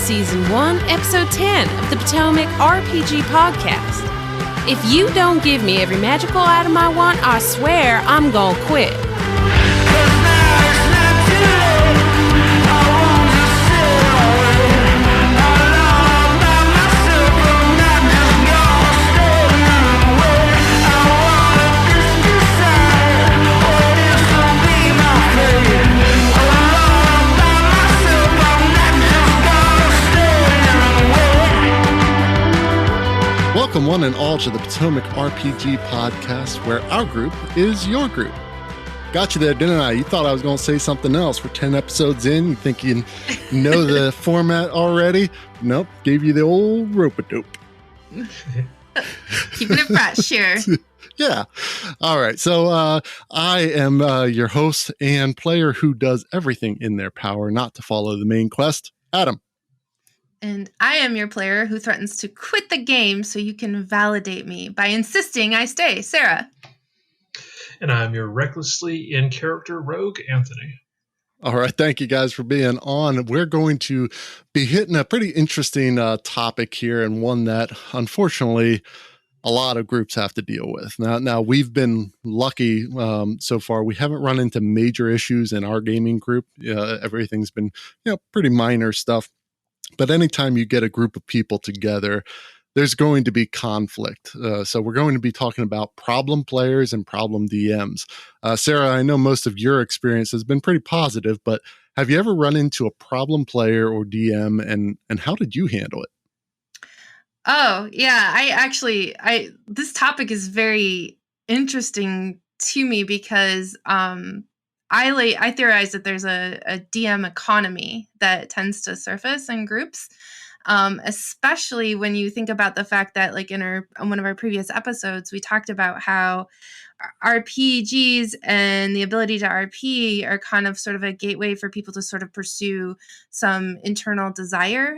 Season 1, Episode 10 of the Potomac RPG Podcast. If you don't give me every magical item I want, I swear I'm gonna quit. Welcome one and all to the Potomac RPG Podcast, where our group is your group. Got you there, didn't I? You thought I was going to say something else. We're 10 episodes in. You think you know the format already? Nope. Gave you the old rope-a-dope. Keeping it fresh here. Yeah. All right. So I am your host and player who does everything in their power not to follow the main quest, Adam. And I am your player who threatens to quit the game so you can validate me by insisting I stay, Sarah. And I'm your recklessly in-character rogue, Anthony. All right. Thank you guys for being on. We're going to be hitting a pretty interesting topic here, and one that, unfortunately, a lot of groups have to deal with. Now we've been lucky so far. We haven't run into major issues in our gaming group. Everything's been pretty minor stuff. But anytime you get a group of people together, there's going to be conflict. So we're going to be talking about problem players and problem DMs. Sarah, I know most of your experience has been pretty positive, but have you ever run into a problem player or DM, and how did you handle it? Oh, yeah. This topic is very interesting to me because I theorize that there's a DM economy that tends to surface in groups, especially when you think about the fact that, like, in one of our previous episodes, we talked about how RPGs and the ability to RP are kind of sort of a gateway for people to sort of pursue some internal desire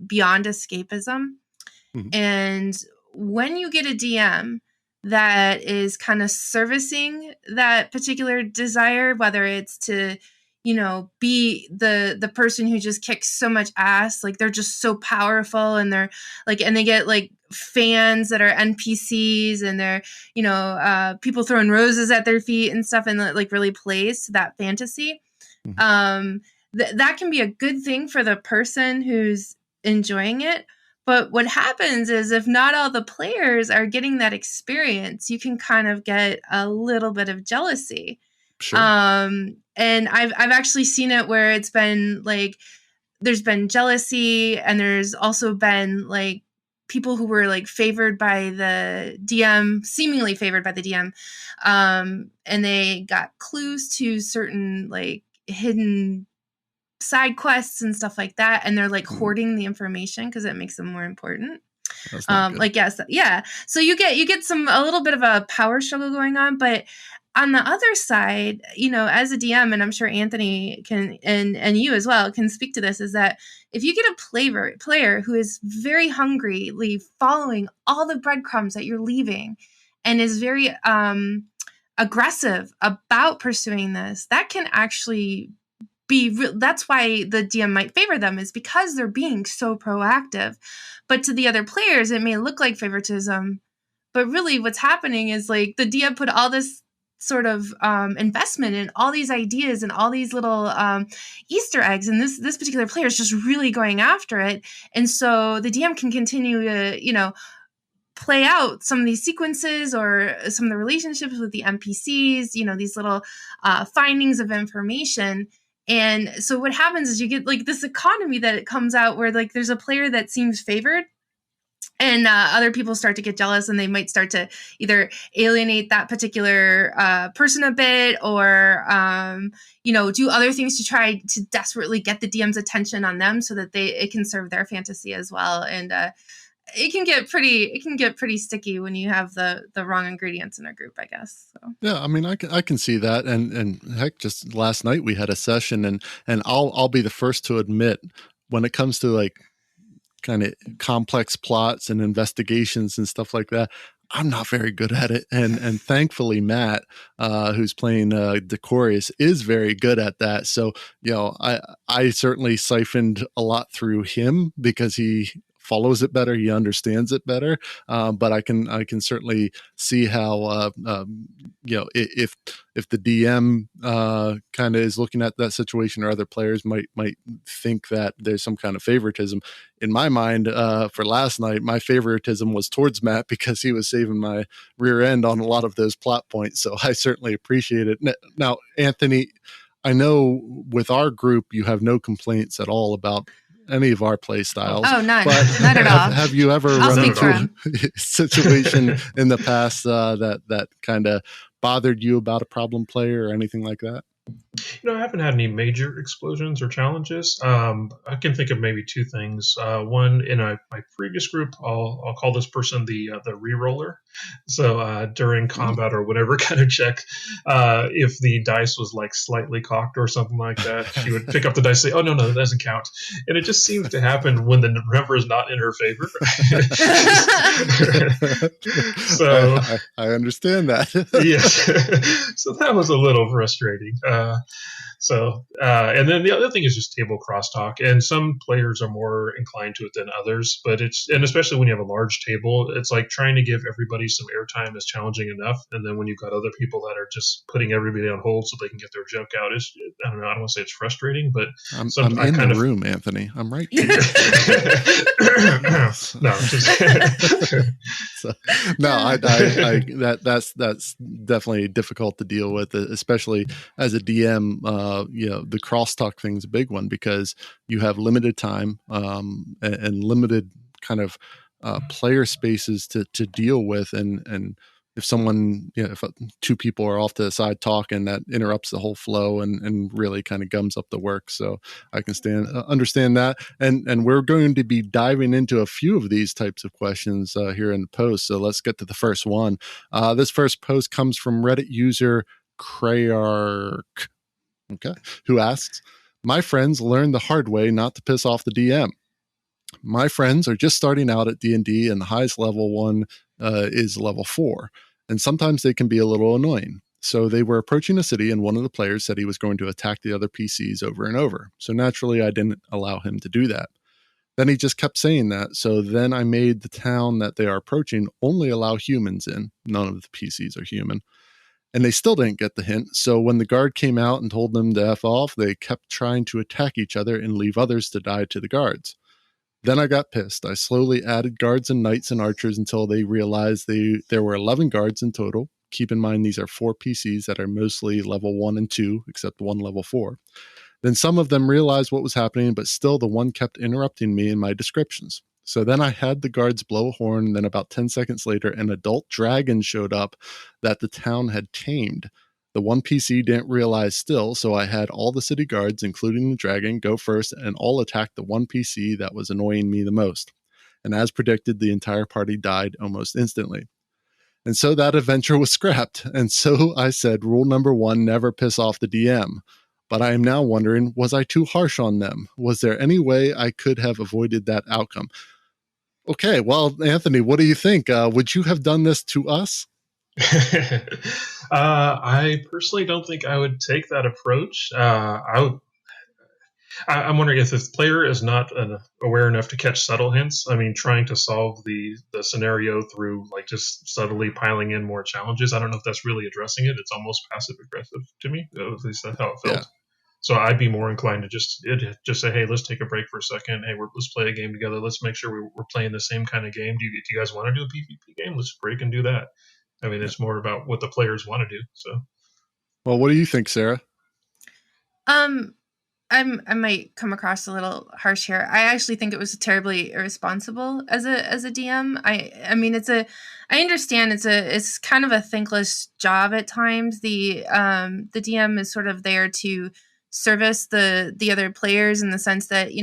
beyond escapism. Mm-hmm. And when you get a DM that is kind of servicing that particular desire, whether it's to, be the person who just kicks so much ass, like they're just so powerful, and they're like, and they get like fans that are NPCs, and they're, people throwing roses at their feet and stuff, and like really plays to that fantasy. Mm-hmm. That can be a good thing for the person who's enjoying it. But what happens is, if not all the players are getting that experience, you can kind of get a little bit of jealousy. Sure. And I've actually seen it where it's been like, there's been jealousy, and there's also been like people who were like favored by the DM, seemingly favored by the DM, and they got clues to certain like hidden side quests and stuff like that, and they're like hoarding the information because it makes them more important. So you get a little bit of a power struggle going on. But on the other side, as a DM, and I'm sure Anthony can, and you as well can speak to this, is that if you get a player who is very hungrily following all the breadcrumbs that you're leaving and is very aggressive about pursuing this, that can actually that's why the DM might favor them, is because they're being so proactive. But to the other players, it may look like favoritism, but really what's happening is like the DM put all this sort of investment in all these ideas and all these little Easter eggs, and this particular player is just really going after it. And so the DM can continue to, play out some of these sequences or some of the relationships with the NPCs, these little findings of information. And so what happens is you get like this economy that it comes out where like there's a player that seems favored, and other people start to get jealous, and they might start to either alienate that particular person a bit, or do other things to try to desperately get the DM's attention on them so that it can serve their fantasy as well. And it can get pretty sticky when you have the wrong ingredients in a group, I guess. So. Yeah, I mean, I can see that, and heck, just last night we had a session, and I'll be the first to admit, when it comes to like kind of complex plots and investigations and stuff like that, I'm not very good at it, and thankfully Matt, who's playing Decorius, is very good at that. So I certainly siphoned a lot through him because he follows it better, he understands it better. But I can certainly see how if the DM kind of is looking at that situation, or other players might think that there's some kind of favoritism. In my mind, for last night, my favoritism was towards Matt because he was saving my rear end on a lot of those plot points. So I certainly appreciate it. Now, Anthony, I know with our group, you have no complaints at all about any of our play styles. Oh, none. But Not at all. Have you ever I'll run speak for into a situation in the past that kind of bothered you about a problem player or anything like that? I haven't had any major explosions or challenges. I can think of maybe two things. One, in my previous group, I'll call this person the re-roller. So during combat or whatever kind of check, if the dice was like slightly cocked or something like that, she would pick up the dice and say, "Oh no, that doesn't count." And it just seems to happen when the number is not in her favor. So I understand that. yes, so that was a little frustrating. And then the other thing is just table crosstalk, and some players are more inclined to it than others. But and especially when you have a large table, it's like trying to give everybody some airtime is challenging enough, and then when you've got other people that are just putting everybody on hold so they can get their joke out, I don't know. I don't want to say it's frustrating, but I'm in the room, Anthony. I'm right here. No, that's definitely difficult to deal with, especially as a DM. The crosstalk thing is a big one because you have limited time and limited kind of player spaces to deal with, and if someone, if two people are off to the side talking, that interrupts the whole flow and really kind of gums up the work. So I can understand that. And we're going to be diving into a few of these types of questions here in the post. So let's get to the first one. This first post comes from Reddit user Crayark, who asks, "My friends learned the hard way not to piss off the DM. My friends are just starting out at D&D, and the highest level one is level 4, and sometimes they can be a little annoying. So they were approaching a city, and one of the players said he was going to attack the other PCs over and over. So naturally, I didn't allow him to do that. Then he just kept saying that. So then I made the town that they are approaching only allow humans in. None of the PCs are human. And they still didn't get the hint. So when the guard came out and told them to F off, they kept trying to attack each other and leave others to die to the guards. Then I got pissed. I slowly added guards and knights and archers until they realized there were 11 guards in total. Keep in mind, these are 4 PCs that are mostly level 1 and 2, except one level 4. Then some of them realized what was happening, but still the one kept interrupting me in my descriptions. So then I had the guards blow a horn, and then about 10 seconds later, an adult dragon showed up that the town had tamed. The one PC didn't realize still, so I had all the city guards, including the dragon, go first and all attack the one PC that was annoying me the most. And as predicted, the entire party died almost instantly. And so that adventure was scrapped. And so I said, rule number 1, never piss off the DM. But I am now wondering, was I too harsh on them? Was there any way I could have avoided that outcome? Okay, well, Anthony, what do you think? Would you have done this to us? I personally don't think I would take that approach. I'm wondering if the player is not aware enough to catch subtle hints. I mean, trying to solve the scenario through like just subtly piling in more challenges. I don't know if that's really addressing it. It's almost passive aggressive to me. At least that's how it felt. Yeah. So I'd be more inclined to just say, hey, let's take a break for a second. Hey, let's play a game together. Let's make sure we're playing the same kind of game. Do you guys want to do a PvP game? Let's break and do that. I mean, it's more about what the players want to do. So, well, what do you think, Sarah? I might come across a little harsh here. I actually think it was terribly irresponsible as a DM. I mean, I understand it's kind of a thankless job at times. The DM is sort of there to service the other players in the sense that,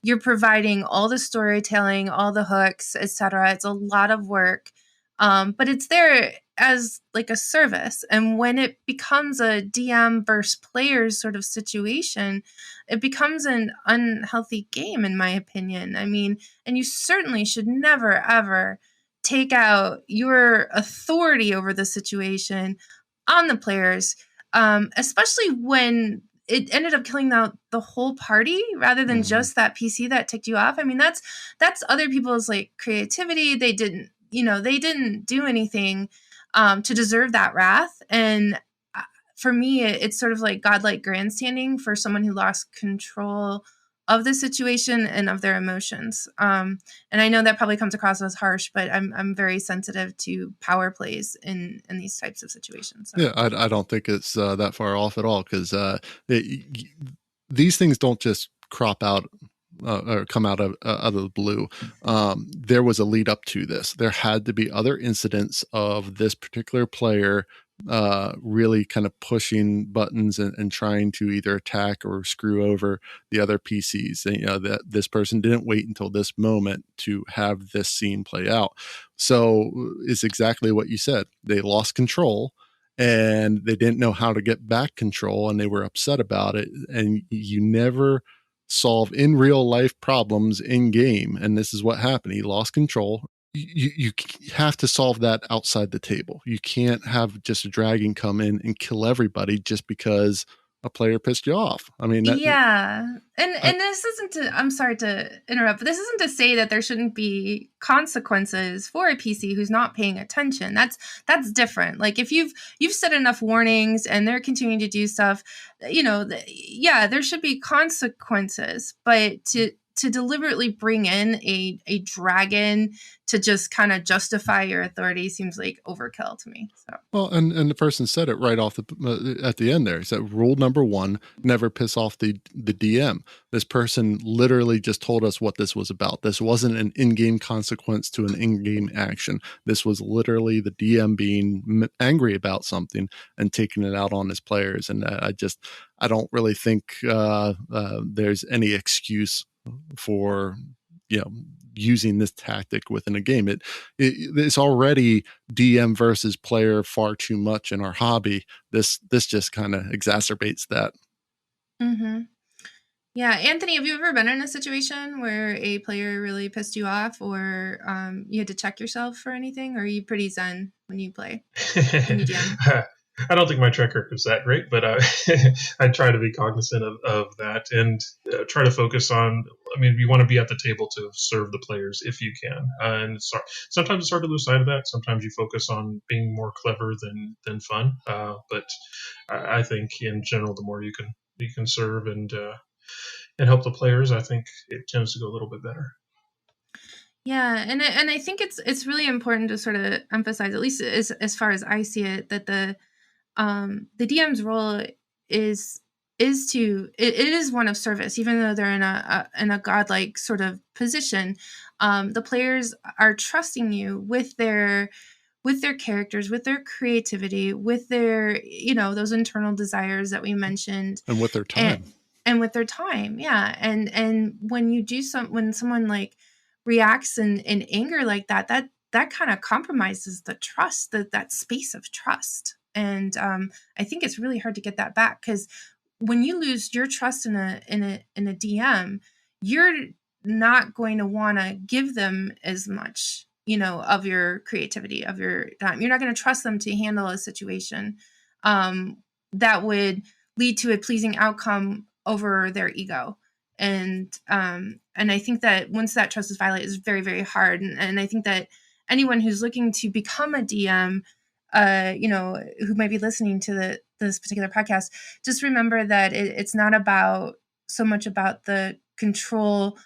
you're providing all the storytelling, all the hooks, etc. It's a lot of work. But it's there as like a service. And when it becomes a DM versus players sort of situation, it becomes an unhealthy game, in my opinion. I mean, and you certainly should never, ever take out your authority over the situation on the players, especially when it ended up killing out the whole party rather than just that PC that ticked you off. I mean, that's other people's like creativity. They didn't do anything to deserve that wrath. And for me, it's sort of like godlike grandstanding for someone who lost control of the situation and of their emotions. And I know that probably comes across as harsh, but I'm very sensitive to power plays in these types of situations. So. Yeah, I don't think it's that far off at all, because these things don't just crop out or come out of the blue. There was a lead up to this. There had to be other incidents of this particular player really kind of pushing buttons and trying to either attack or screw over the other PCs. And, that this person didn't wait until this moment to have this scene play out. So it's exactly what you said. They lost control and they didn't know how to get back control, and they were upset about it. And you never solve in real life problems in game. And this is what happened. He lost control. You have to solve that outside the table. You can't have just a dragon come in and kill everybody just because a player pissed you off. I mean, and this isn't to, I'm sorry to interrupt, but this isn't to say that there shouldn't be consequences for a PC who's not paying attention. That's different. Like if you've set enough warnings and they're continuing to do stuff, there should be consequences, but to deliberately bring in a dragon to just kind of justify your authority seems like overkill to me. So. Well, and the person said it right off at the end there. He said, rule number 1, never piss off the DM. This person literally just told us what this was about. This wasn't an in-game consequence to an in-game action. This was literally the DM being angry about something and taking it out on his players. And I don't really think there's any excuse for using this tactic within a game. It's already DM versus player far too much in our hobby. This just kind of exacerbates that. Mm-hmm. Yeah, Anthony, have you ever been in a situation where a player really pissed you off, or you had to check yourself for anything, or are you pretty zen when you play? When you DM? I don't think my track record is that great, but I try to be cognizant of that and try to focus on, you want to be at the table to serve the players if you can. And sometimes it's hard to lose sight of that. Sometimes you focus on being more clever than fun. But I think in general, the more you can serve and help the players, I think it tends to go a little bit better. Yeah, and I think it's really important to sort of emphasize, at least as far as I see it, that the DM's role is one of service, even though they're in a godlike sort of position. The players are trusting you with their characters, with their creativity, with their those internal desires that we mentioned, and with their time, and with their time, yeah. And when you do when someone like reacts in anger like that kind of compromises the trust, that space of trust. And I think it's really hard to get that back, because when you lose your trust in a DM, you're not going to want to give them as much, of your creativity, of your time. You're not going to trust them to handle a situation that would lead to a pleasing outcome over their ego. And I think that once that trust is violated, it's very, very hard. And I think that anyone who's looking to become a DM, who might be listening to this particular podcast, just remember that it's not about so much about the control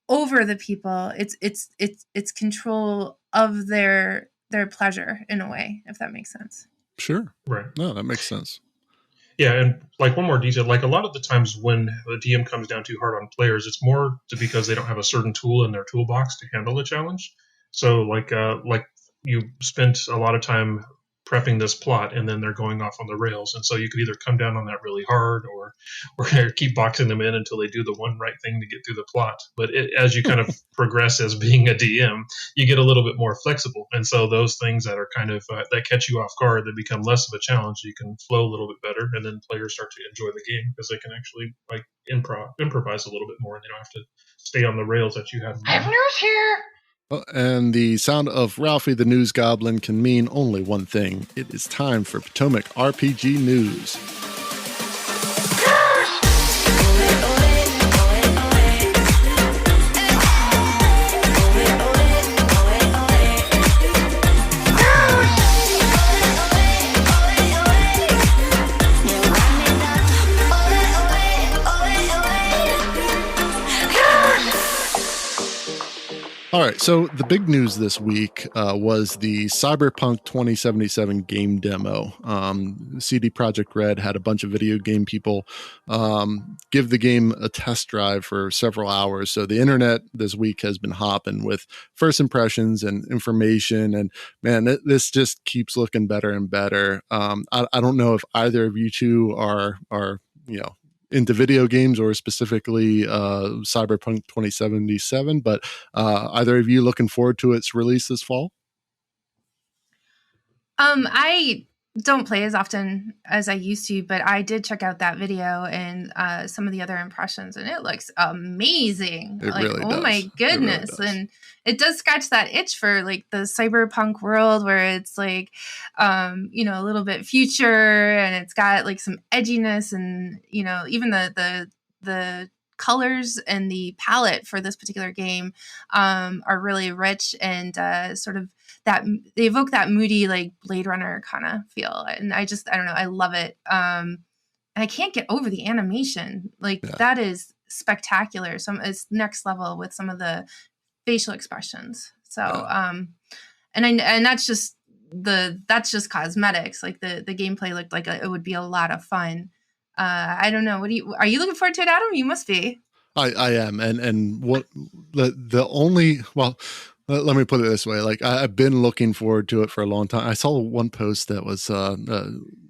over the people. It's control of their pleasure, in a way, if that makes sense. Sure. Right. No, that makes sense. Yeah, and like one more detail, like a lot of the times when the DM comes down too hard on players, it's more because they don't have a certain tool in their toolbox to handle a challenge. So like you spent a lot of time prepping this plot, and then they're going off on the rails. And so you could either come down on that really hard or keep boxing them in until they do the one right thing to get through the plot. But as you kind of progress as being a DM, you get a little bit more flexible. And so those things that are kind of that catch you off guard, that become less of a challenge, you can flow a little bit better. And then players start to enjoy the game because they can actually like improvise a little bit more, and they don't have to stay on the rails that you had. I have news here. And the sound of Ralphie the News Goblin can mean only one thing. It is time for Potomac RPG News. All right, so the big news this week was the Cyberpunk 2077 game demo. CD Projekt Red had a bunch of video game people give the game a test drive for several hours. So the internet this week has been hopping with first impressions and information. And man, this just keeps looking better and better. I don't know if either of you two are into video games or specifically Cyberpunk 2077, but either of you looking forward to its release this fall? I don't play as often as I used to, but I did check out that video and some of the other impressions, and it looks amazing. It really does. My goodness. And it does scratch that itch for like the cyberpunk world where it's like, a little bit future, and it's got like some edginess, and, even the colors and the palette for this particular game are really rich and sort of that they evoke that moody, like Blade Runner kind of feel. And I don't know. I love it. And I can't get over the animation. That is spectacular. It's next level with some of the facial expressions. So, and that's just cosmetics. Like the gameplay looked like it would be a lot of fun. I don't know. Are you looking forward to it, Adam? You must be. I am. And what let me put it this way. Like I've been looking forward to it for a long time. I saw one post that was,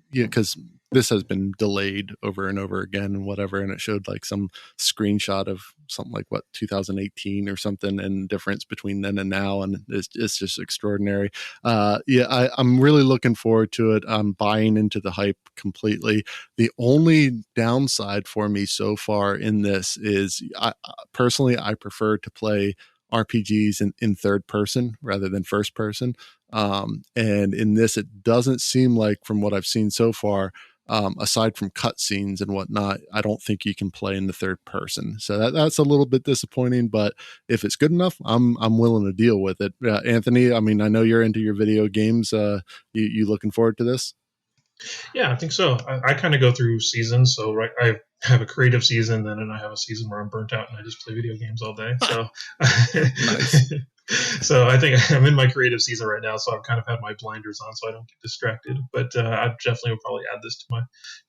because this has been delayed over and over again and whatever. And it showed like some screenshot of something like 2018 or something, and difference between then and now. And it's just extraordinary. I'm really looking forward to it. I'm buying into the hype completely. The only downside for me so far in this is I prefer to play RPGs in third person rather than first person. And in this, it doesn't seem like, from what I've seen so far, aside from cutscenes and whatnot, I don't think you can play in the third person. So that's a little bit disappointing, but if it's good enough, I'm willing to deal with it. Anthony, I mean, I know you're into your video games. You looking forward to this? Yeah, I think so. I kind of go through seasons. So I have a creative season, and I have a season where I'm burnt out and I just play video games all day. So, Nice. So I think I'm in my creative season right now. So I've kind of had my blinders on so I don't get distracted. But I definitely will probably add this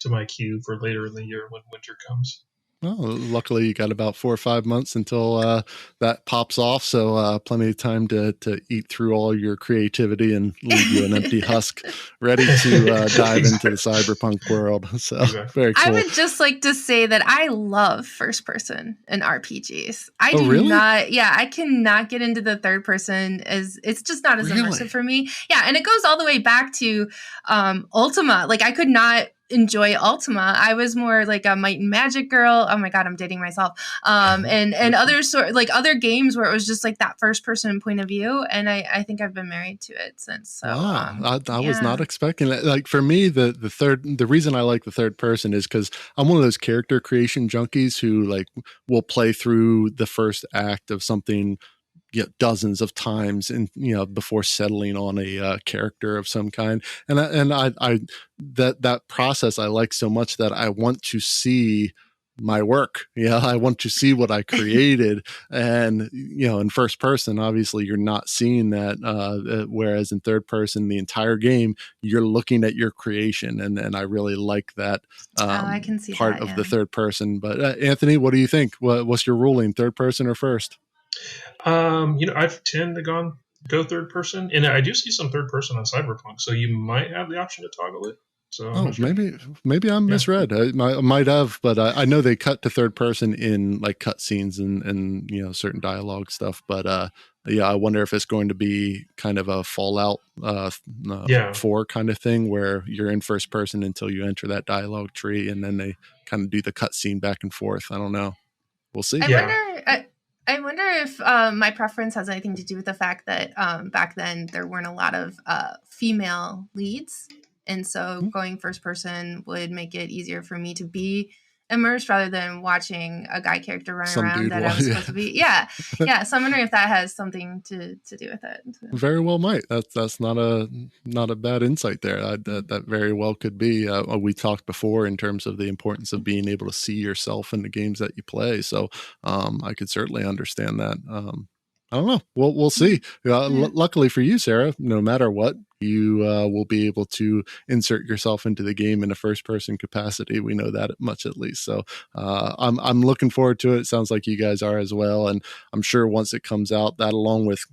to my queue for later in the year when winter comes. Well, luckily you got about 4 or 5 months until that pops off. So plenty of time to eat through all your creativity and leave you an empty husk ready to dive into the cyberpunk world. So very cool. I would just like to say that I love first person in RPGs. Really? I cannot get into the third person, as it's just not as immersive for me. Yeah. And it goes all the way back to Ultima. Like I could not enjoy Ultima. I was more like a Might and Magic girl. Oh my God, I'm dating myself. And other games where it was just like that first person point of view. And I think I've been married to it since. So wow, I was not expecting that. Like for me, the reason I like the third person is because I'm one of those character creation junkies who like will play through the first act of something dozens of times, and before settling on a character of some kind. And I that process I like so much that I want to see my work. I want to see what I created. And in first person, obviously you're not seeing that, whereas in third person, the entire game you're looking at your creation, and I really like that I can see part that, of the third person. But Anthony, what do you think? What's your ruling, third person or first? I've tend to go third person, and I do see some third person on Cyberpunk, so you might have the option to toggle it. So sure. maybe I'm misread. I might have, but I know they cut to third person in like cutscenes and certain dialogue stuff. But I wonder if it's going to be kind of a Fallout 4 kind of thing where you're in first person until you enter that dialogue tree, and then they kind of do the cutscene back and forth. I don't know. We'll see. I wonder. I wonder if my preference has anything to do with the fact that back then there weren't a lot of female leads. And so going first person would make it easier for me to be immersed rather than watching a guy character run around that I was supposed to be. Yeah. Yeah. So I'm wondering if that has something to do with it. Very well might. That's not a bad insight there. That very well could be. We talked before in terms of the importance of being able to see yourself in the games that you play. So I could certainly understand that. I don't know. We'll see. Luckily for you, Sarah, no matter what, you will be able to insert yourself into the game in a first-person capacity. We know that much at least. So I'm looking forward to it. It sounds like you guys are as well. And I'm sure once it comes out, that along with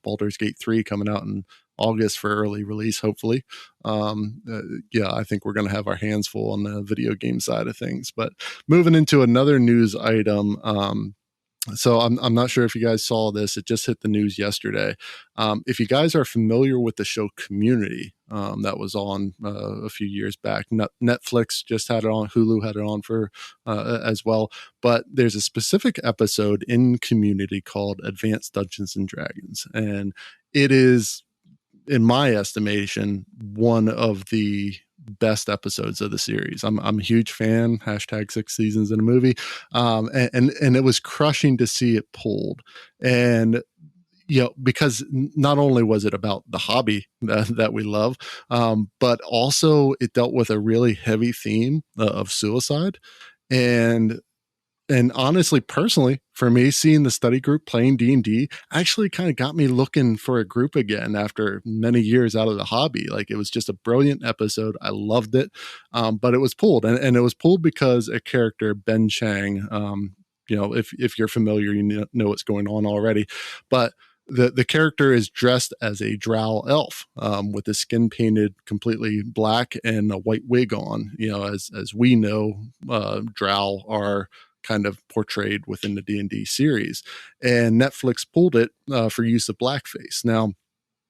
Baldur's Gate 3 coming out in August for early release, hopefully. I think we're going to have our hands full on the video game side of things. But moving into another news item, so I'm not sure if you guys saw this. It just hit the news yesterday. If you guys are familiar with the show Community, that was on a few years back, Netflix just had it on, Hulu had it on for as well. But there's a specific episode in Community called Advanced Dungeons and Dragons, and it is, in my estimation, one of the best episodes of the series. I'm a huge fan. # 6 seasons in a movie. And it was crushing to see it pulled. And, because not only was it about the hobby that we love, but also it dealt with a really heavy theme of suicide. And honestly, personally, for me, seeing the study group playing D&D actually kind of got me looking for a group again after many years out of the hobby. Like, it was just a brilliant episode. I loved it. But it was pulled. And it was pulled because a character, Ben Chang, if you're familiar, you know what's going on already. But the character is dressed as a drow elf with his skin painted completely black and a white wig on. As we know, drow are kind of portrayed within the D&D series, and Netflix pulled it for use of blackface. Now,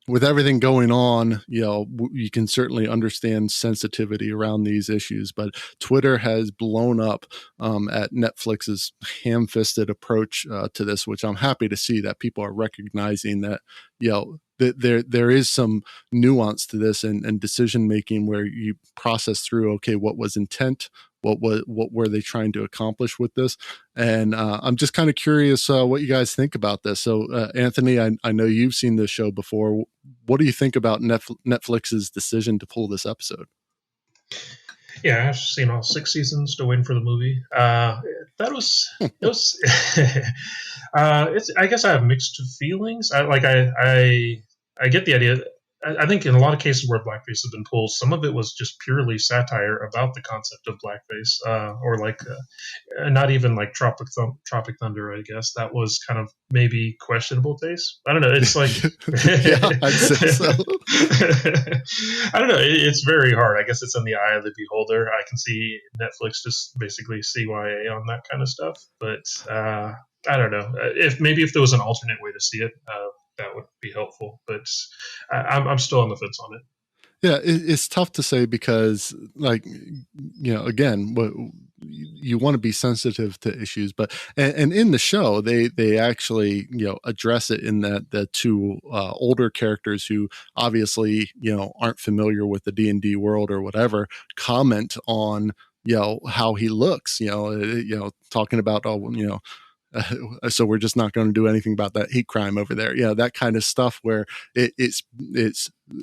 with everything going on, you can certainly understand sensitivity around these issues, but Twitter has blown up at Netflix's ham-fisted approach to this, which I'm happy to see that people are recognizing that, there is some nuance to this and decision making where you process through, okay, what was intent? What were they trying to accomplish with this? And I'm just kind of curious what you guys think about this. So, Anthony, I know you've seen this show before. What do you think about Netflix's decision to pull this episode? Yeah, I've seen all 6 seasons to win for the movie. It was. I guess I have mixed feelings. I get the idea. I think in a lot of cases where blackface has been pulled, some of it was just purely satire about the concept of blackface, or not even like Tropic Thunder. I guess that was kind of maybe questionable taste. I don't know. It's like, yeah, I'd say so. I don't know. It's very hard. I guess it's in the eye of the beholder. I can see Netflix just basically CYA on that kind of stuff, but I don't know. If there was an alternate way to see it, that would be helpful, but I'm still on the fence on it. Yeah, it's tough to say because, again, you want to be sensitive to issues, but and in the show they actually address it in that the two older characters who obviously aren't familiar with the D&D world or whatever comment on how he looks, talking about so we're just not going to do anything about that hate crime over there. That kind of stuff where it's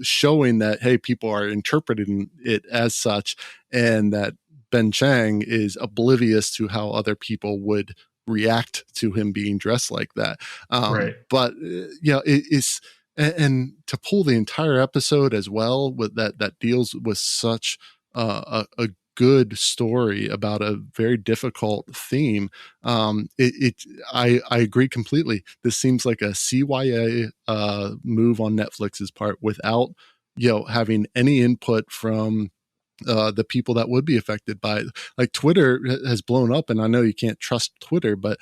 showing that, hey, people are interpreting it as such, and that Ben Chang is oblivious to how other people would react to him being dressed like that. Right. But it's and to pull the entire episode as well with that deals with such a good story about a very difficult theme. I agree completely. This seems like a CYA move on Netflix's part without having any input from the people that would be affected by it. Like, Twitter has blown up, and I know you can't trust Twitter, but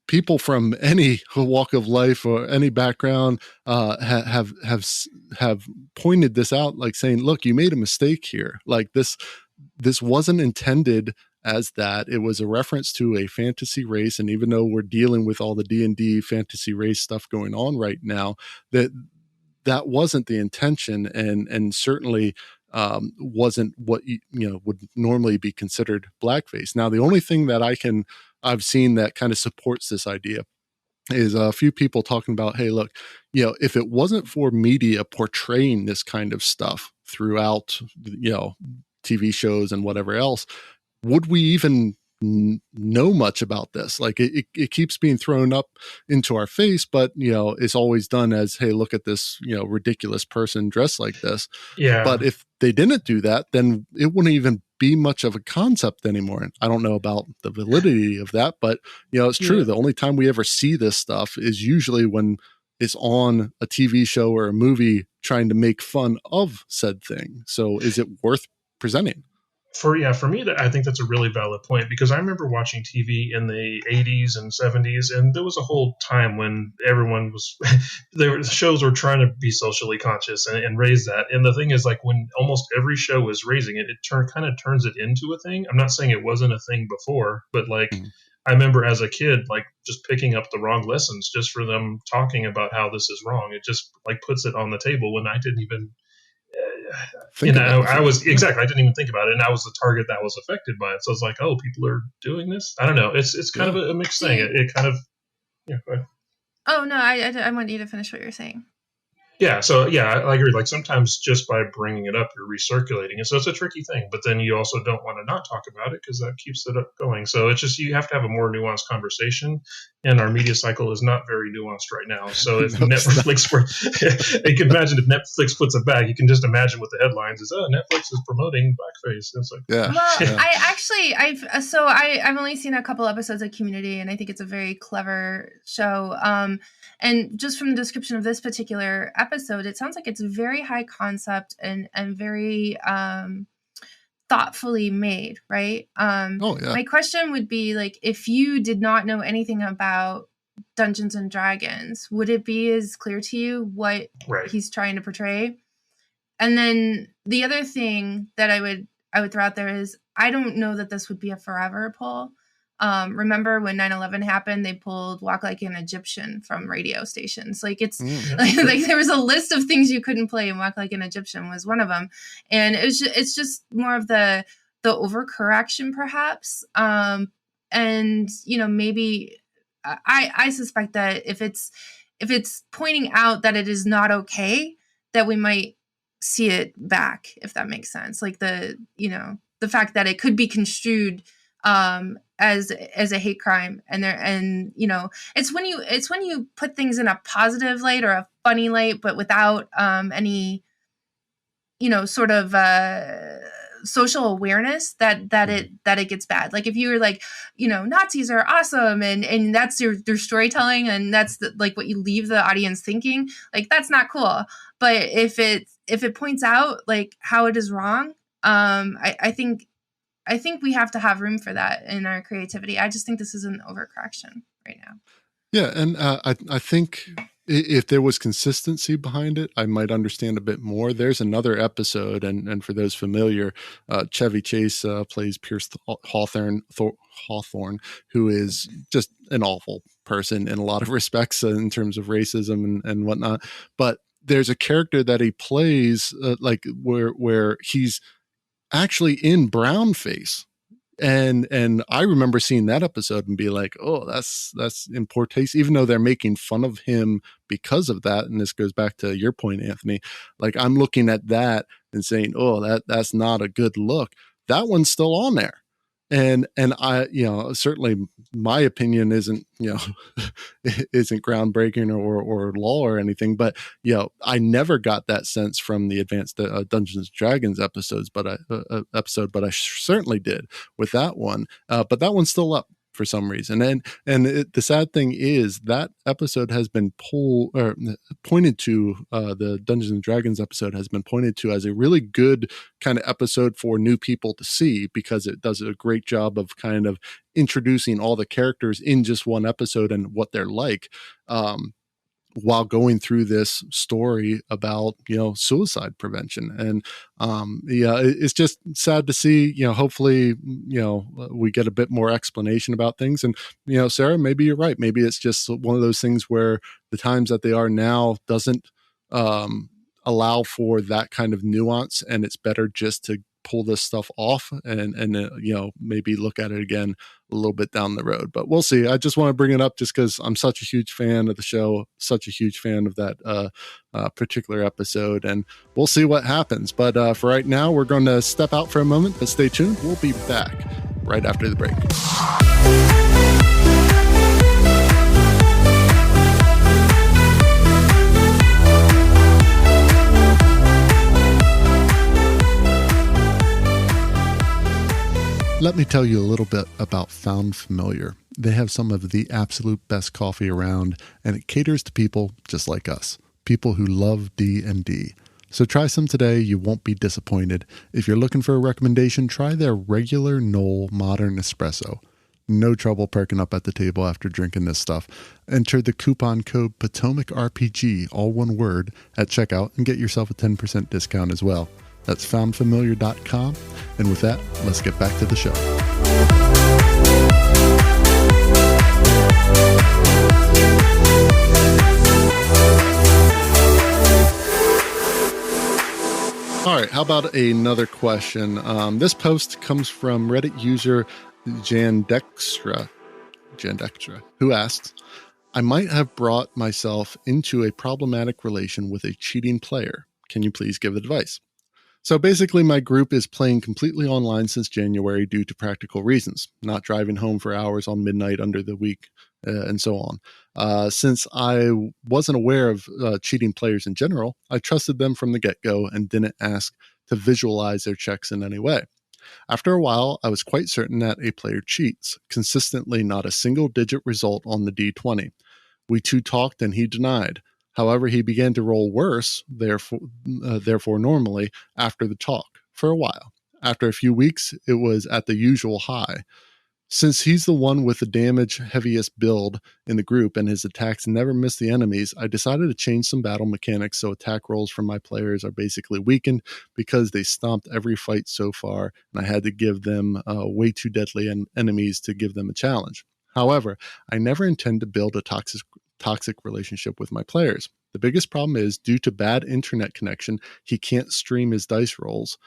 people from any walk of life or any background have pointed this out, like saying, look, you made a mistake here. Like, this wasn't intended as that. It was a reference to a fantasy race, and even though we're dealing with all the D&D fantasy race stuff going on right now, that wasn't the intention, and certainly wasn't what would normally be considered blackface. Now, the only thing that I've seen that kind of supports this idea is a few people talking about, hey, look, if it wasn't for media portraying this kind of stuff throughout, TV shows and whatever else, would we even know much about this? Like it keeps being thrown up into our face, but it's always done as, hey, look at this ridiculous person dressed like this. Yeah. But if they didn't do that, then it wouldn't even be much of a concept anymore. And I don't know about the validity of that, but it's true. The only time we ever see this stuff is usually when it's on a TV show or a movie trying to make fun of said thing. So is it worth presenting? For me, I think that's a really valid point, because I remember watching TV in the 80s and 70s, and there was a whole time when everyone was the shows were trying to be socially conscious and raise that. And the thing is, like, when almost every show was raising it, kind of turns it into a thing. I'm not saying it wasn't a thing before, but like I remember as a kid, like just picking up the wrong lessons just for them talking about how this is wrong. It just like puts it on the table when I didn't even. I didn't even think about it, and I was the target that was affected by it. So it's like, oh, people are doing this. I don't know. It's kind of a mixed thing. It kind of, go ahead. Oh no, I want you to finish what you're saying. Yeah, so I agree. Like sometimes just by bringing it up, you're recirculating it. So it's a tricky thing, but then you also don't want to not talk about it because that keeps it up going. So it's just, you have to have a more nuanced conversation, and our media cycle is not very nuanced right now. So if Netflix you can imagine if Netflix puts it back, you can just imagine what the headlines is. Oh, Netflix is promoting blackface. It's like, I've only seen a couple episodes of Community, and I think it's a very clever show. And just from the description of this particular episode, it sounds like it's very high concept and very thoughtfully made, right? My question would be, like, if you did not know anything about Dungeons and Dragons, would it be as clear to you what he's trying to portray? And then the other thing that I would throw out there is, I don't know that this would be a forever pull. Remember when 9/11 happened, they pulled Walk Like an Egyptian from radio stations. Like it's like there was a list of things you couldn't play, and Walk Like an Egyptian was one of them. And it's just more of the overcorrection perhaps. And maybe I suspect that if it's pointing out that it is not okay, that we might see it back, if that makes sense. Like the fact that it could be construed as a hate crime, and it's when you put things in a positive light or a funny light, but without any sort of social awareness that it gets bad. Like if you were like, Nazis are awesome, and that's your storytelling, and that's like what you leave the audience thinking, like that's not cool. But if it points out like how it is wrong, I think we have to have room for that in our creativity. I just think this is an overcorrection right now. Yeah, and I think if there was consistency behind it, I might understand a bit more. There's another episode, and for those familiar, Chevy Chase plays Pierce Hawthorne, who is just an awful person in a lot of respects in terms of racism and whatnot. But there's a character that he plays where he's actually in brown face, and I remember seeing that episode and be like, oh, that's in poor taste, even though they're making fun of him because of that. And this goes back to your point, Anthony. Like I'm looking at that and saying, oh, that's not a good look. That one's still on there. And I, certainly my opinion isn't, isn't groundbreaking or law or anything, but, I never got that sense from the advanced Dungeons and Dragons episodes, but I certainly did with that one. But that one's still up for some reason. The sad thing is that episode has been pointed to, the Dungeons and Dragons episode has been pointed to as a really good kind of episode for new people to see, because it does a great job of kind of introducing all the characters in just one episode and what they're like. while going through this story about, suicide prevention. And it's just sad to see, hopefully, we get a bit more explanation about things. And, Sarah, maybe you're right. Maybe it's just one of those things where the times that they are now doesn't allow for that kind of nuance, and it's better just to pull this stuff off and maybe look at it again a little bit down the road. But we'll see. I just want to bring it up just because I'm such a huge fan of the show, such a huge fan of that particular episode, and we'll see what happens. But for right now, we're going to step out for a moment, but stay tuned. We'll be back right after the break. Let me tell you a little bit about Found Familiar. They have some of the absolute best coffee around, and it caters to people just like us, people who love D&D. So try some today. You won't be disappointed. If you're looking for a recommendation, try their regular Knoll Modern Espresso. No trouble perking up at the table after drinking this stuff. Enter the coupon code Potomac RPG, all one word, at checkout and get yourself a 10% discount as well. That's foundfamiliar.com. And with that, let's get back to the show. All right, how about another question? This post comes from Reddit user Jandextra, who asks, I might have brought myself into a problematic relation with a cheating player. Can you please give advice? So basically, my group is playing completely online since January due to practical reasons, not driving home for hours on midnight under the week, and so on. Since I wasn't aware of cheating players in general, I trusted them from the get-go and didn't ask to visualize their checks in any way. After a while, I was quite certain that a player cheats, consistently not a single-digit result on the D20. We two talked and he denied. However, he began to roll worse, therefore normally, after the talk, for a while. After a few weeks, it was at the usual high. Since he's the one with the damage heaviest build in the group and his attacks never miss the enemies, I decided to change some battle mechanics so attack rolls from my players are basically weakened because they stomped every fight so far, and I had to give them way too deadly enemies to give them a challenge. However, I never intend to build a toxic relationship with my players. The biggest problem is, due to bad internet connection, he can't stream his dice rolls,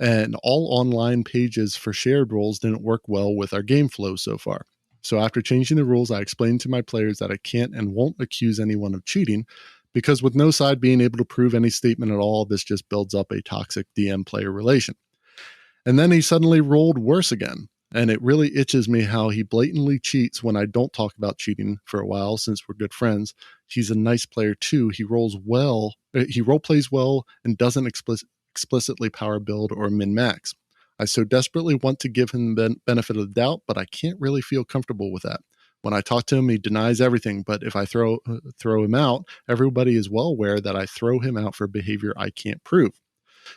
and all online pages for shared rolls didn't work well with our game flow so far. So after changing the rules, I explained to my players that I can't and won't accuse anyone of cheating, because with no side being able to prove any statement at all, this just builds up a toxic DM-player relation. And then he suddenly rolled worse again. And it really itches me how he blatantly cheats when I don't talk about cheating for a while, since we're good friends. He's a nice player too. He rolls well. He role plays well and doesn't explicitly power build or min-max. I so desperately want to give him the benefit of the doubt, but I can't really feel comfortable with that. When I talk to him, he denies everything, but if I throw him out, everybody is well aware that I throw him out for behavior I can't prove.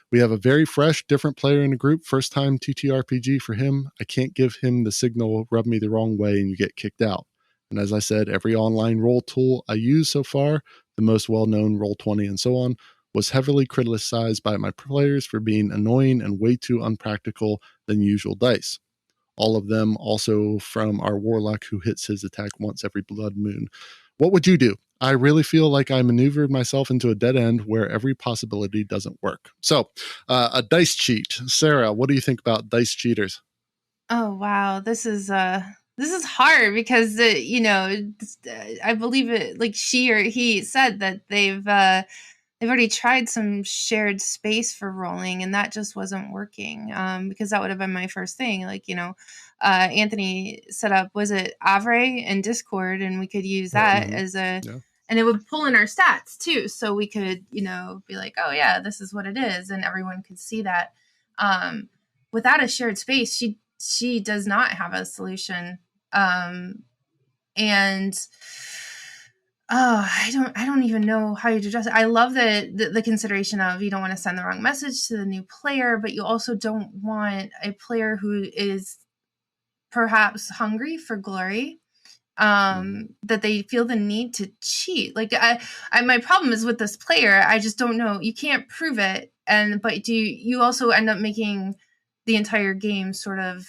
We have a very fresh, different player in the group. First time TTRPG for him. I can't give him the signal, rub me the wrong way, and you get kicked out. And as I said, every online roll tool I use so far, the most well-known Roll20 and so on, was heavily criticized by my players for being annoying and way too unpractical than usual dice. All of them also from our warlock who hits his attack once every blood moon. What would you do? I really feel like I maneuvered myself into a dead end where every possibility doesn't work. So, a dice cheat. Sarah, what do you think about dice cheaters? Oh wow, this is hard because I believe it. Like she or he said that they've already tried some shared space for rolling, and that just wasn't working. Because that would have been my first thing. Like Anthony set up, was it Avre and Discord, and we could use that as a. Yeah. And it would pull in our stats too. So we could, be like, oh yeah, this is what it is. And everyone could see that. Without a shared space, she does not have a solution. I don't even know how you'd address it. I love the consideration of, you don't want to send the wrong message to the new player, but you also don't want a player who is perhaps hungry for glory that they feel the need to cheat. Like my problem is with this player. I just don't know. You can't prove it. But you also end up making the entire game sort of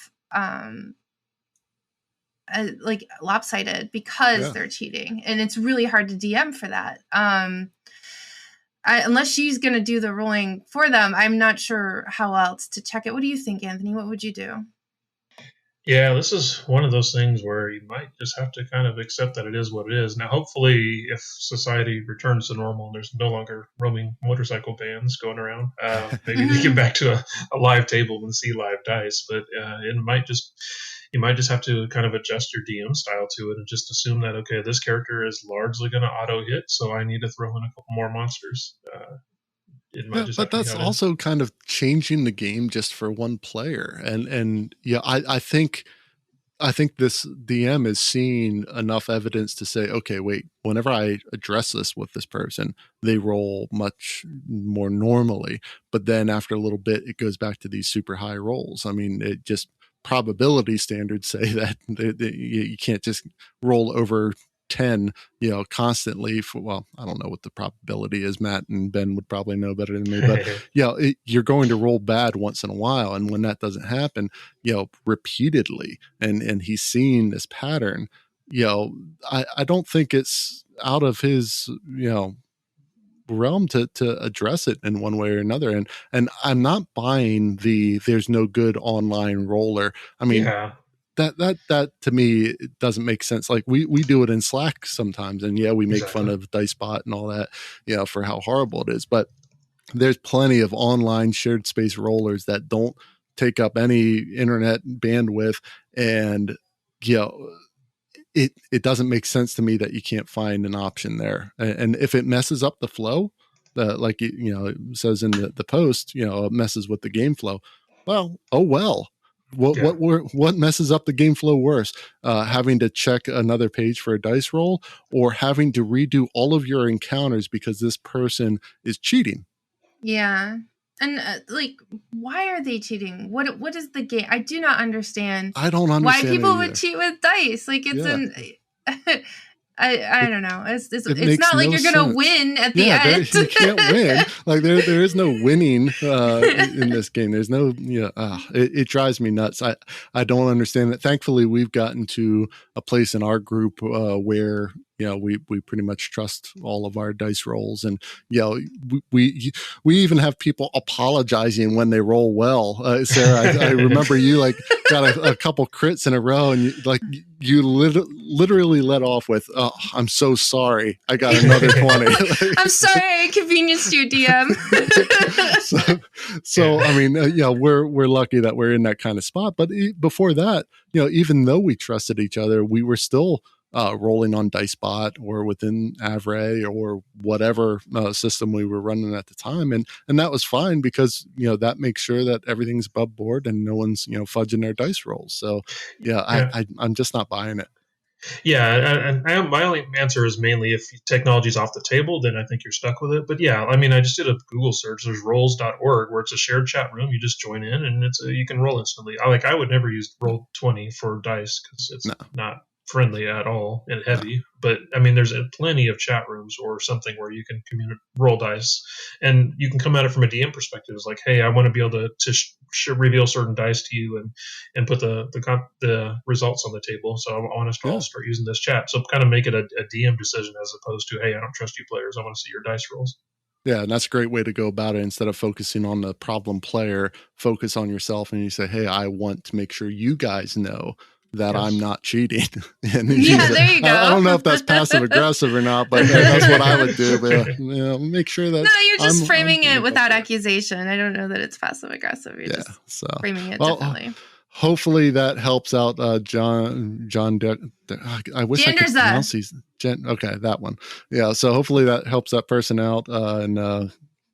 like lopsided because they're cheating, and it's really hard to DM for that. Unless she's going to do the rolling for them, I'm not sure how else to check it. What do you think, Anthony? What would you do? Yeah, this is one of those things where you might just have to kind of accept that it is what it is. Now, hopefully, if society returns to normal and there's no longer roaming motorcycle bands going around, maybe we get back to a live table and see live dice. But you might just have to kind of adjust your DM style to it and just assume that, okay, this character is largely going to auto hit, so I need to throw in a couple more monsters. But that's also kind of changing the game just for one player. And I think this DM is seeing enough evidence to say, okay, wait, whenever I address this with this person, they roll much more normally. But then after a little bit, it goes back to these super high rolls. I mean, it just probability standards say that you can't just roll over 10, constantly well, I don't know what the probability is. Matt and Ben would probably know better than me, but you're going to roll bad once in a while. And when that doesn't happen, repeatedly, and he's seeing this pattern, I don't think it's out of his, realm to address it in one way or another. And I'm not buying there's no good online roller. I mean, that to me, it doesn't make sense. Like we do it in Slack sometimes, and we make fun of DiceBot and all that, for how horrible it is. But there's plenty of online shared space rollers that don't take up any internet bandwidth, and it doesn't make sense to me that you can't find an option there. And if it messes up the flow, like it says in the post, it messes with the game flow. Well, oh well. What messes up the game flow worse? Having to check another page for a dice roll, or having to redo all of your encounters because this person is cheating? Yeah. And why are they cheating? What is the game? I do not understand. I don't understand why people would cheat with dice. Like it's I don't know. It's not like you're gonna win at the end. You can't win. Like there is no winning in this game. There's no it drives me nuts. I don't understand it. Thankfully, we've gotten to a place in our group where we pretty much trust all of our dice rolls, and we even have people apologizing when they roll well. Sarah, I remember you got a couple crits in a row, and you literally let off with, "Oh, I'm so sorry, I got another 20." I'm sorry I inconvenienced you, DM. so I mean, we're lucky that we're in that kind of spot. But before that, even though we trusted each other, we were still rolling on DiceBot or within Avray or whatever system we were running at the time, and that was fine because that makes sure that everything's above board and no one's fudging their dice rolls. So I'm just not buying it. And my only answer is mainly if technology's off the table, then I think you're stuck with it. But I mean, I just did a Google search. There's rolls.org where it's a shared chat room. You just join in and you can roll instantly. I would never use Roll20 for dice because it's not friendly at all and heavy. But I mean, there's plenty of chat rooms or something where you can roll dice, and you can come at it from a DM perspective. It's like, hey, I want to be able to reveal certain dice to you and put the results on the table. So I want to start using this chat. So kind of make it a DM decision as opposed to, hey, I don't trust you players, I want to see your dice rolls. Yeah, and that's a great way to go about it. Instead of focusing on the problem player, focus on yourself, and you say, hey, I want to make sure you guys know that I'm not cheating. And there you go. I don't know if that's passive aggressive or not, but that's what I would do. But, make sure that. No, you're just framing it without accusation. I don't know that it's passive aggressive. You're just framing it differently. Hopefully that helps out John. I wish I could pronounce these. Okay, that one. Yeah, so hopefully that helps that person out and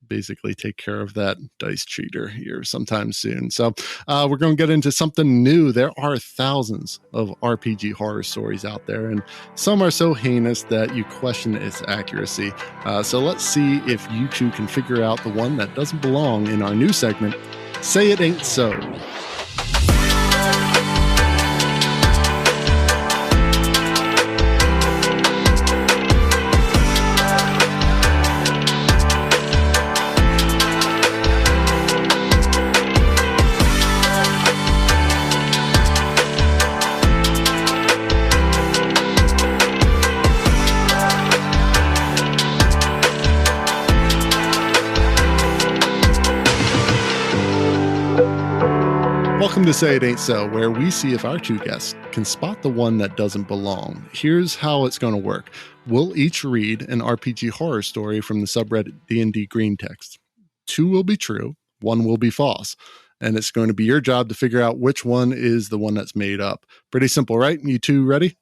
basically take care of that dice cheater here sometime soon. So we're going to get into something new. There are thousands of RPG horror stories out there, and some are so heinous that you question its accuracy. So let's see if you two can figure out the one that doesn't belong in our new segment, Say It Ain't So. Welcome to Say It Ain't So, where we see if our two guests can spot the one that doesn't belong. Here's how it's going to work. We'll each read an RPG horror story from the subreddit D&D Green Text. 2 will be true, 1 will be false. And it's going to be your job to figure out which one is the one that's made up. Pretty simple, right? You two ready?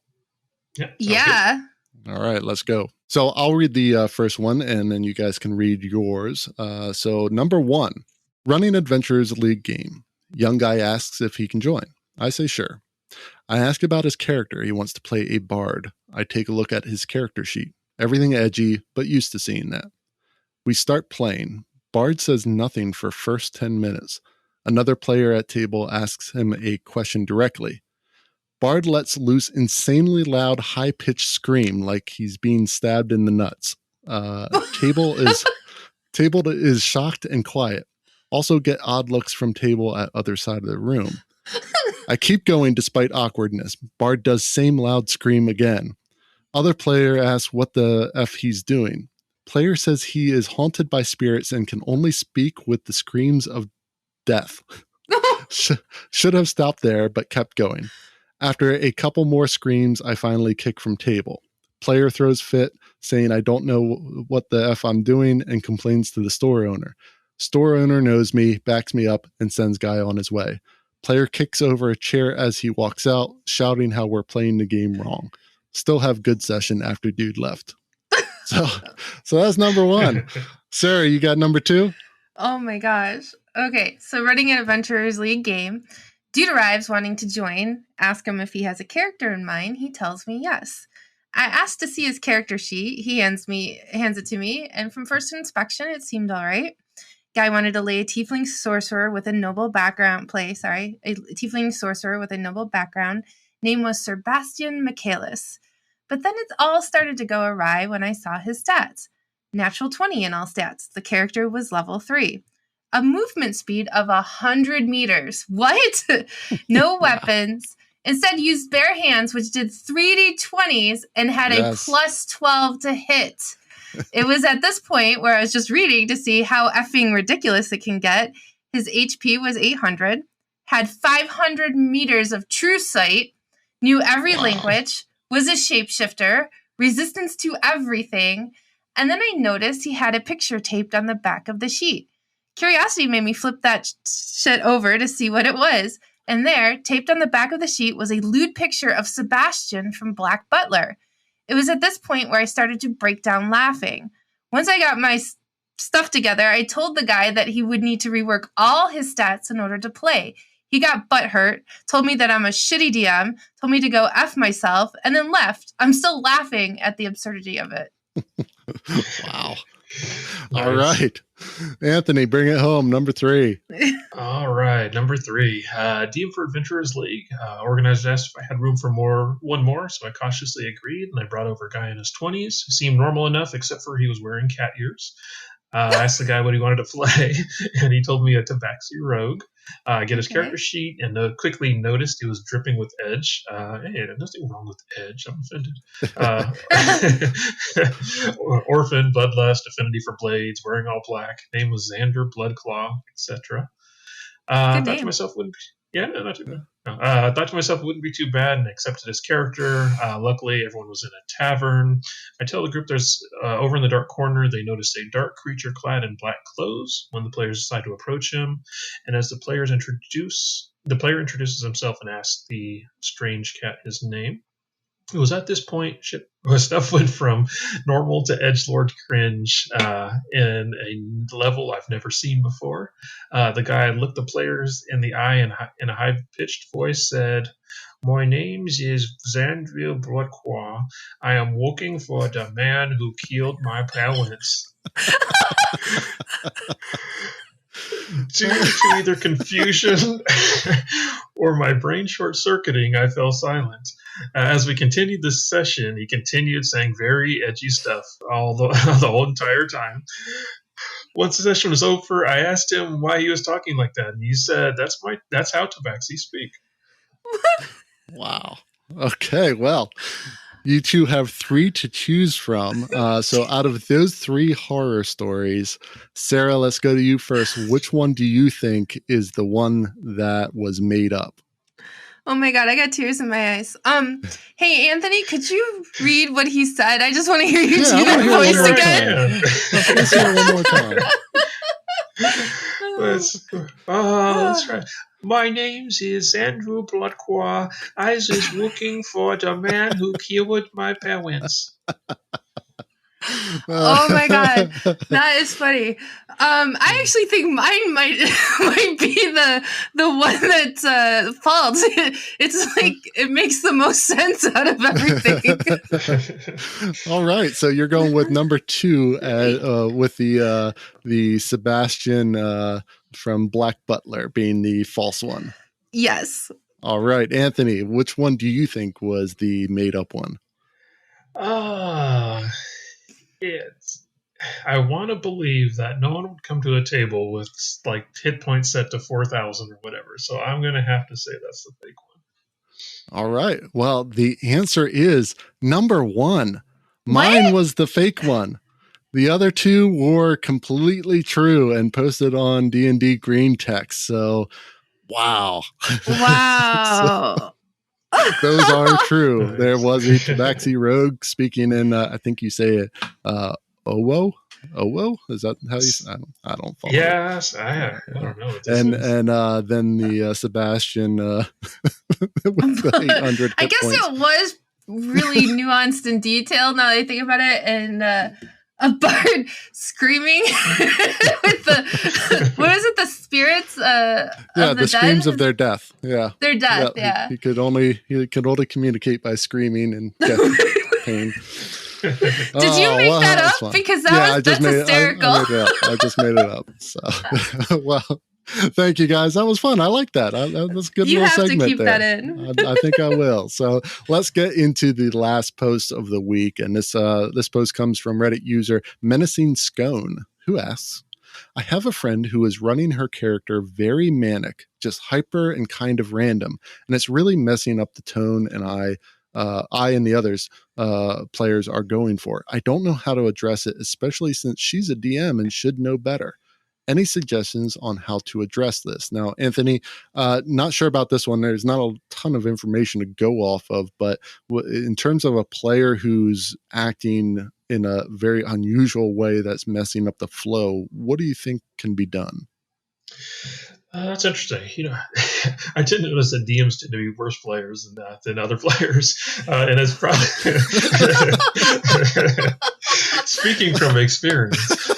Yeah. All right, let's go. So I'll read the first one, and then you guys can read yours. So number 1, running Adventurers League game. Young guy asks if he can join. I say sure. I ask about his character. He wants to play a bard. I take a look at his character sheet. Everything edgy, but used to seeing that. We start playing. Bard says nothing for first 10 minutes. Another player at table asks him a question directly. Bard lets loose insanely loud, high-pitched scream like he's being stabbed in the nuts. Table is shocked and quiet. Also get odd looks from table at other side of the room. I keep going despite awkwardness. Bard does same loud scream again. Other player asks what the F he's doing. Player says he is haunted by spirits and can only speak with the screams of death. Should have stopped there, but kept going. After a couple more screams, I finally kick from table. Player throws fit, saying I don't know what the F I'm doing, and complains to the store owner. Store owner knows me, backs me up, and sends guy on his way. Player kicks over a chair as he walks out, shouting how we're playing the game wrong. Still have good session after dude left. So that's number 1. Sarah, you got number 2? Oh my gosh. Okay, so running an Adventurers League game. Dude arrives wanting to join. Ask him if he has a character in mind. He tells me yes. I asked to see his character sheet. He hands it to me, and from first inspection, it seemed all right. Guy wanted to lay a tiefling sorcerer with a noble background. A tiefling sorcerer with a noble background. Name was Sebastian Michaelis. But then it all started to go awry when I saw his stats. Natural 20 in all stats. The character was level 3. A movement speed of 100 meters. What? No weapons. Instead used bare hands, which did 3d20s and had a plus 12 to hit. It was at this point where I was just reading to see how effing ridiculous it can get. His HP was 800, had 500 meters of true sight, knew every language, was a shapeshifter, resistance to everything, and then I noticed he had a picture taped on the back of the sheet. Curiosity made me flip that shit over to see what it was, and there, taped on the back of the sheet, was a lewd picture of Sebastian from Black Butler. It was at this point where I started to break down laughing. Once I got my stuff together, I told the guy that he would need to rework all his stats in order to play. He got butthurt, told me that I'm a shitty DM, told me to go F myself, and then left. I'm still laughing at the absurdity of it. Wow. All right. Anthony, bring it home. Number 3. All right. Number 3. DM for Adventurers League. Organizer asked if I had room for one more, so I cautiously agreed, and I brought over a guy in his 20s who seemed normal enough, except for he was wearing cat ears. I asked the guy what he wanted to play, and he told me a Tabaxi Rogue. Get his character sheet, and quickly noticed he was dripping with edge. Hey, there's nothing wrong with edge. I'm offended. Orphan, bloodlust, affinity for blades, wearing all black. Name was Xander, Bloodclaw, etc. Thought to myself, not too bad. Thought to myself, it wouldn't be too bad, and accepted his character. Luckily, everyone was in a tavern. I tell the group there's over in the dark corner, they notice a dark creature clad in black clothes when the players decide to approach him. And as the player introduces himself and asks the strange cat his name. It was at this point stuff went from normal to edgelord cringe in a level I've never seen before. The guy looked the players in the eye and in a high-pitched voice said, "My name is Xandril Bloodquaw. I am looking for the man who killed my parents." to either confusion or my brain short-circuiting, I fell silent. As we continued this session, he continued saying very edgy stuff the whole entire time. Once the session was over, I asked him why he was talking like that, and he said, "That's how Tabaxi speak." Wow. Okay, well, You two have 3 to choose from. So out of those 3 horror stories, Sarah, let's go to you first. Which one do you think is the one that was made up? Oh my God, I got tears in my eyes. Hey, Anthony, could you read what he said? I just want to hear you do that voice again. Let's hear it one more time. Let's try. My name is Andrew Bloodquaw. I was looking for the man who killed my parents. Oh my God, that is funny. I actually think mine might be the one that's false. It's like it makes the most sense out of everything. All right, so you're going with number 2 with the Sebastian from Black Butler being the false one. Yes. All right, Anthony, which one do you think was the made up one? I want to believe that no one would come to a table with like hit points set to 4,000 or whatever. So I'm going to have to say that's the fake one. All right. Well, the answer is number 1. Mine was the fake one. The other 2 were completely true and posted on D&D Green Text. So, wow. Wow. Those are true. There was a Tabaxi rogue speaking in, I think you say it, Owo? Owo? Is that how you say it? I don't follow. Yes, I don't know. And then the Sebastian with the 800 I guess points. it was really nuanced and detailed now that I think about it. And a bard screaming with the, what is it, the spirits of the screams of their death. Yeah. Their death, yeah. He could only communicate by screaming and death pain. Did you make that up? Because that's hysterical. I just made it up. So, well, thank you guys. That was fun. I like that. That's a good little segment there. You have to keep that in. I think I will. So let's get into the last post of the week. And this post comes from Reddit user Menacing Scone, who asks, I have a friend who is running her character very manic, just hyper and kind of random. And it's really messing up the tone and I and the others players are going for. I don't know how to address it, especially since she's a DM and should know better. Any suggestions on how to address this? Now, Anthony, not sure about this one. There's not a ton of information to go off of, but in terms of a player who's acting in a very unusual way that's messing up the flow, what do you think can be done? That's interesting. I did notice that DMs tend to be worse players than other players, and it's probably speaking from experience.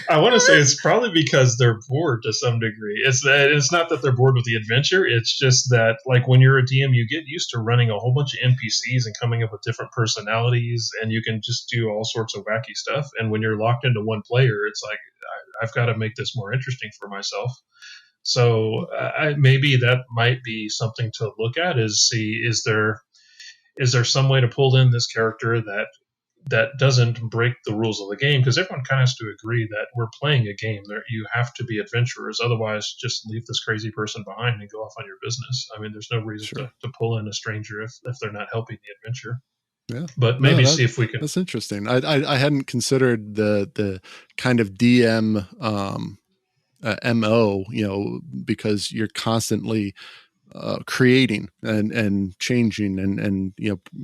I want to say it's probably because they're bored to some degree. It's not that they're bored with the adventure. It's just that, like, when you're a DM, you get used to running a whole bunch of NPCs and coming up with different personalities, and you can just do all sorts of wacky stuff. And when you're locked into one player, it's like, I've got to make this more interesting for myself. So maybe that might be something to look at, is there some way to pull in this character that doesn't break the rules of the game, because everyone kind of has to agree that we're playing a game. There, you have to be adventurers. Otherwise, just leave this crazy person behind and go off on your business. I mean, there's no reason to pull in a stranger if they're not helping the adventure. Yeah, but maybe see if we can. That's interesting. I hadn't considered the kind of DM MO, because you're constantly creating and changing and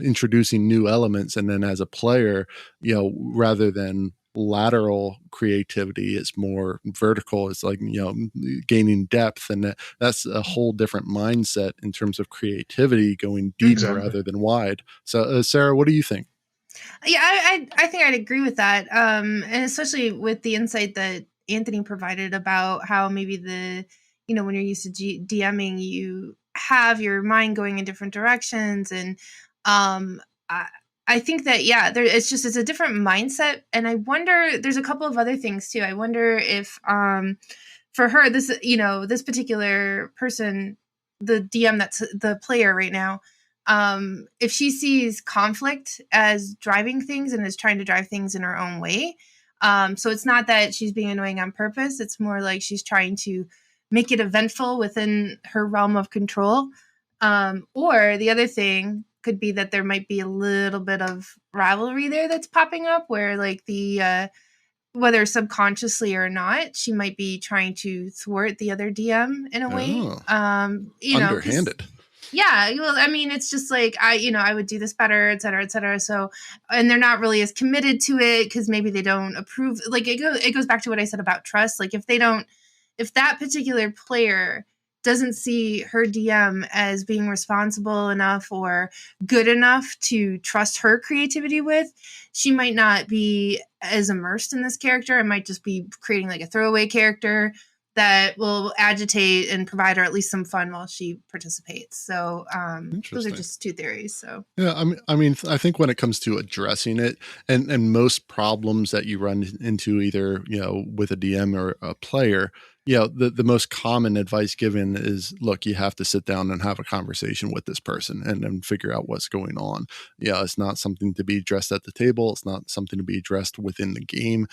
introducing new elements, and then as a player, rather than lateral creativity, it's more vertical. It's like gaining depth, and that's a whole different mindset in terms of creativity, going deep rather than wide. So Sarah, what do you think? Yeah, I think I'd agree with that, and especially with the insight that Anthony provided about how maybe when you're used to DMing, you have your mind going in different directions. And I think that, it's a different mindset. And I wonder, there's a couple of other things too. I wonder if for her, this particular person, the DM that's the player right now, if she sees conflict as driving things and is trying to drive things in her own way. So it's not that she's being annoying on purpose. It's more like she's trying to make it eventful within her realm of control. Or the other thing could be that there might be a little bit of rivalry there that's popping up, where like the whether subconsciously or not, she might be trying to thwart the other DM in a way. Oh, 'Cause underhanded. yeah, well, I mean, it's just like I would do this better, et cetera, et cetera. So, and they're not really as committed to it because maybe they don't approve. Like it goes back to what I said about trust. Like if that particular player doesn't see her DM as being responsible enough or good enough to trust her creativity with, she might not be as immersed in this character. It might just be creating like a throwaway character that will agitate and provide her at least some fun while she participates. So those are just two theories. So yeah, I think when it comes to addressing it, and most problems that you run into either with a DM or a player, the most common advice given is, look, you have to sit down and have a conversation with this person and figure out what's going on. Yeah, it's not something to be addressed at the table. It's not something to be addressed within the game.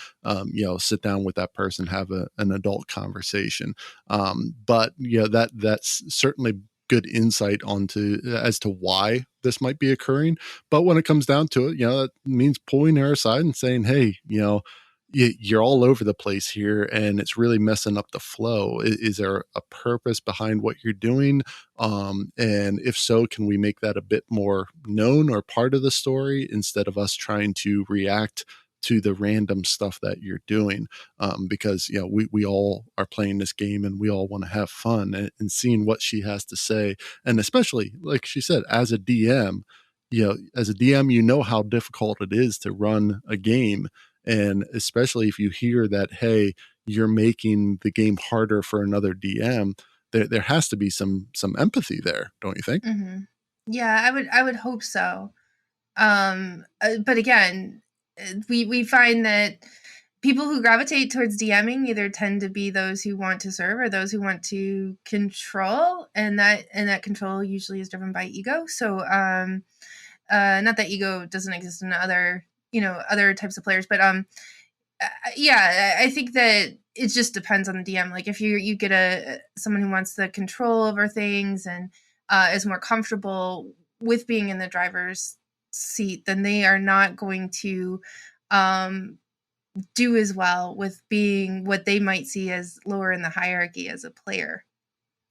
Sit down with that person, have an adult conversation. But that's certainly good insight as to why this might be occurring. But when it comes down to it, that means pulling her aside and saying, hey, you're all over the place here and it's really messing up the flow. Is there a purpose behind what you're doing? And if so, can we make that a bit more known or part of the story instead of us trying to react to the random stuff that you're doing? Because we all are playing this game and we all want to have fun, and seeing what she has to say. And especially, like she said, as a DM, how difficult it is to run a game. And especially if you hear that, hey, you're making the game harder for another DM, there has to be some empathy there, don't you think? Mm-hmm. Yeah, I would hope so. But again, we find that people who gravitate towards DMing either tend to be those who want to serve or those who want to control, and that control usually is driven by ego. So, not that ego doesn't exist in other types of players, but yeah, I think that it just depends on the DM. Like if you get someone who wants the control over things and is more comfortable with being in the driver's seat, then they are not going to do as well with being what they might see as lower in the hierarchy as a player.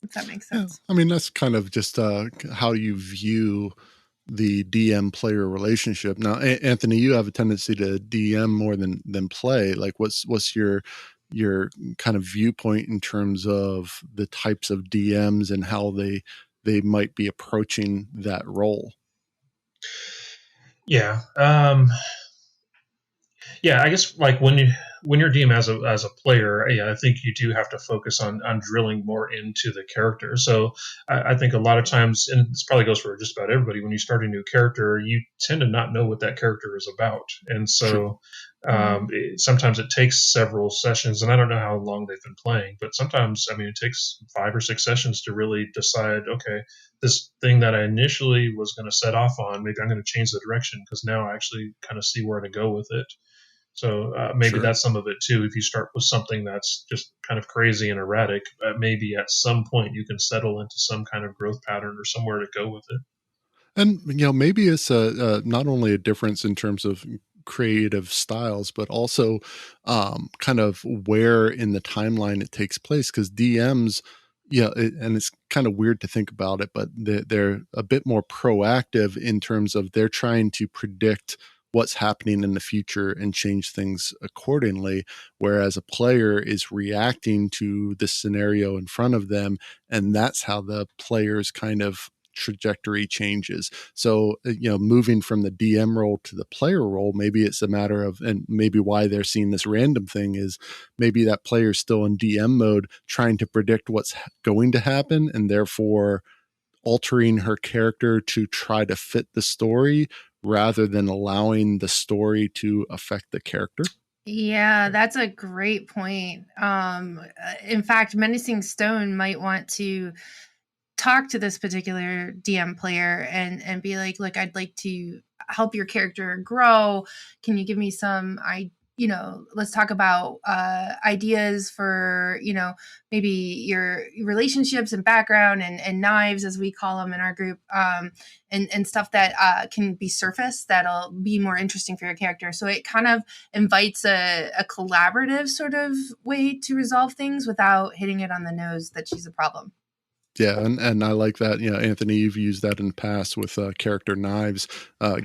If that makes sense. Yeah, I mean, that's kind of just how you view the DM player relationship. Now, Anthony, you have a tendency to DM more than play. Like what's your kind of viewpoint in terms of the types of DMs and how they might be approaching that role? Yeah. Yeah, I guess like when you're DM as a player, yeah, I think you do have to focus on drilling more into the character. So I think a lot of times, and this probably goes for just about everybody, when you start a new character, you tend to not know what that character is about, and so sometimes it takes several sessions. And I don't know how long they've been playing, but sometimes it takes 5 or 6 sessions to really decide, okay, this thing that I initially was going to set off on, maybe I'm going to change the direction because now I actually kind of see where to go with it. So maybe that's some of it too. If you start with something that's just kind of crazy and erratic, maybe at some point you can settle into some kind of growth pattern or somewhere to go with it. And maybe it's not only a difference in terms of creative styles, but also kind of where in the timeline it takes place. Because DMs, and it's kind of weird to think about it, but they're a bit more proactive in terms of they're trying to predict what's happening in the future and change things accordingly, whereas a player is reacting to the scenario in front of them, and that's how the player's kind of trajectory changes. So moving from the DM role to the player role, maybe it's a matter of, and maybe why they're seeing this random thing is maybe that player's still in DM mode trying to predict what's going to happen, and therefore altering her character to try to fit the story rather than allowing the story to affect the character. Yeah, that's a great point. In fact, Menacing Stone might want to talk to this particular DM player and be like, look, I'd like to help your character grow. Can you give me some let's talk about ideas for, maybe your relationships and background and knives, as we call them in our group, and stuff that can be surfaced that'll be more interesting for your character. So it kind of invites a collaborative sort of way to resolve things without hitting it on the nose that she's a problem. Yeah, and I like that. Anthony, you've used that in the past with character knives,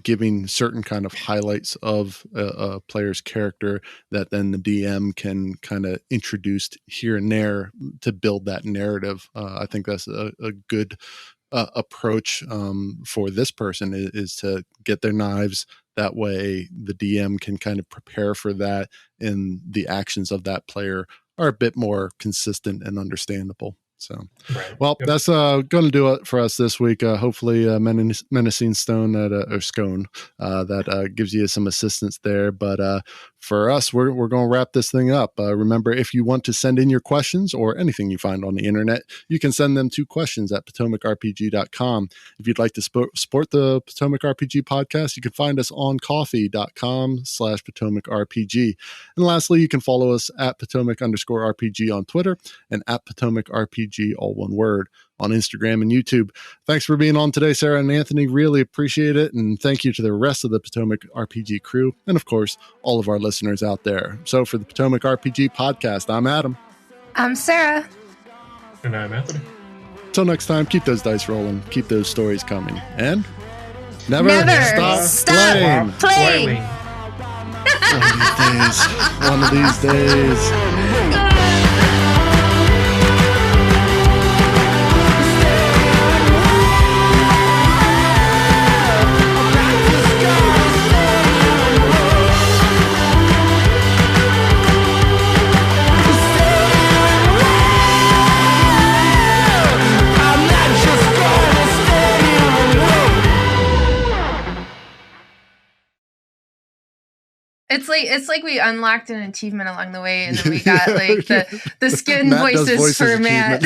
giving certain kind of highlights of a player's character that then the DM can kind of introduce here and there to build that narrative. I think that's a good approach for this person is to get their knives. That way the DM can kind of prepare for that, and the actions of that player are a bit more consistent and understandable. So, well, that's going to do it for us this week. Hopefully, Menacing Stone or Scone that gives you some assistance there. But for us, we're going to wrap this thing up. Remember, if you want to send in your questions or anything you find on the internet, you can send them to questions@potomacrpg.com. If you'd like to support the Potomac RPG podcast, you can find us on coffee.com/PotomacRPG. And lastly, you can follow us at Potomac_RPG on Twitter and at Potomac RPG, all one word, on Instagram and YouTube. Thanks for being on today, Sarah and Anthony. Really appreciate it. And thank you to the rest of the Potomac RPG crew. And of course, all of our listeners out there. So for the Potomac RPG podcast, I'm Adam. I'm Sarah. And I'm Anthony. Till next time, keep those dice rolling, keep those stories coming, and never stop playing. One of these days. It's like we unlocked an achievement along the way, and then we got like the skin voices for Matt.